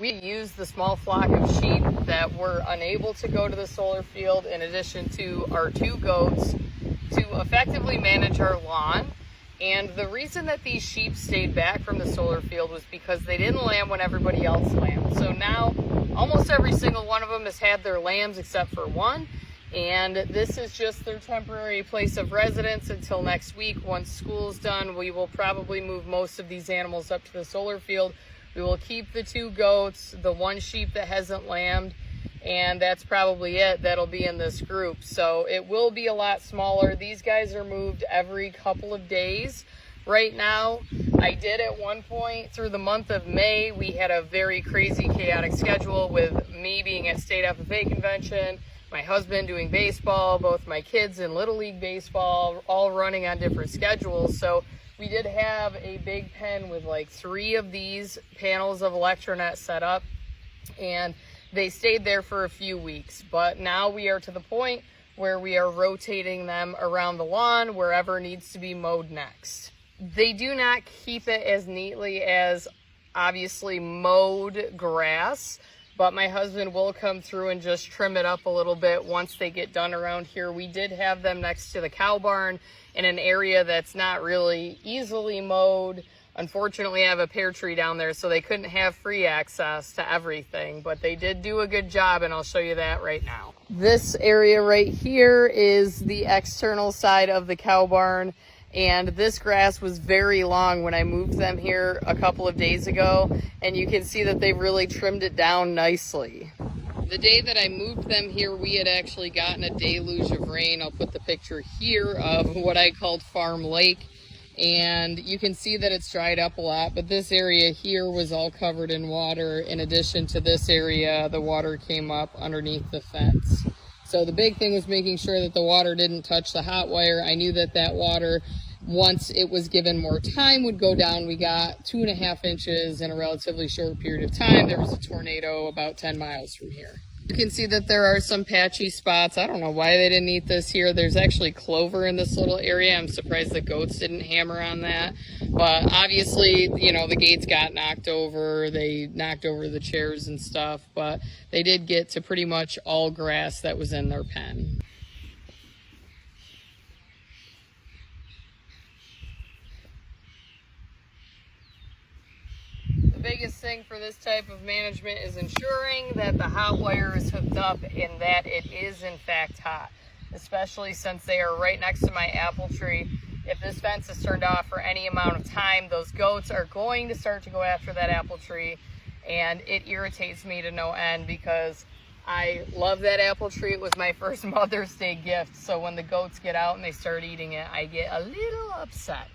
We used the small flock of sheep that were unable to go to the solar field, in addition to our 2 goats, to effectively manage our lawn. And the reason that these sheep stayed back from the solar field was because they didn't lamb when everybody else lambed. So now almost every single one of them has had their lambs except for one. And this is just their temporary place of residence until next week. Once school's done, we will probably move most of these animals up to the solar field. We will keep the 2 goats, the 1 sheep that hasn't lambed, and that's probably it. That'll be in this group. So it will be a lot smaller. These guys are moved every couple of days. Right now, I did at one point through the month of May, we had a very crazy, chaotic schedule with me being at State FFA convention, my husband doing baseball, both my kids in Little League baseball, all running on different schedules. So we did have a big pen with like 3 of these panels of Electronet set up, and they stayed there for a few weeks. But now we are to the point where we are rotating them around the lawn wherever needs to be mowed next. They do not keep it as neatly as obviously mowed grass, but my husband will come through and just trim it up a little bit once they get done around here. We did have them next to the cow barn in an area that's not really easily mowed. Unfortunately, I have a pear tree down there, so they couldn't have free access to everything, but they did do a good job, and I'll show you that right now. This area right here is the external side of the cow barn, and this grass was very long when I moved them here a couple of days ago, and you can see that they've really trimmed it down nicely. The day that I moved them here, we had actually gotten a deluge of rain. I'll put the picture here of what I called Farm Lake, and you can see that it's dried up a lot, but this area here was all covered in water. In addition to this area, the water came up underneath the fence. So the big thing was making sure that the water didn't touch the hot wire. I knew that that water, once it was given more time, would go down. We got 2.5 inches in a relatively short period of time. There was a tornado about 10 miles from here. You can see that there are some patchy spots. I don't know why they didn't eat this here. There's actually clover in this little area. I'm surprised the goats didn't hammer on that. But obviously, you know, the gates got knocked over. They knocked over the chairs and stuff. But they did get to pretty much all grass that was in their pen. The biggest thing for this type of management is ensuring that the hot wire is hooked up and that it is in fact hot, especially since they are right next to my apple tree. If this fence is turned off for any amount of time, those goats are going to start to go after that apple tree, and it irritates me to no end because I love that apple tree. It was my first Mother's Day gift, so when the goats get out and they start eating it, I get a little upset.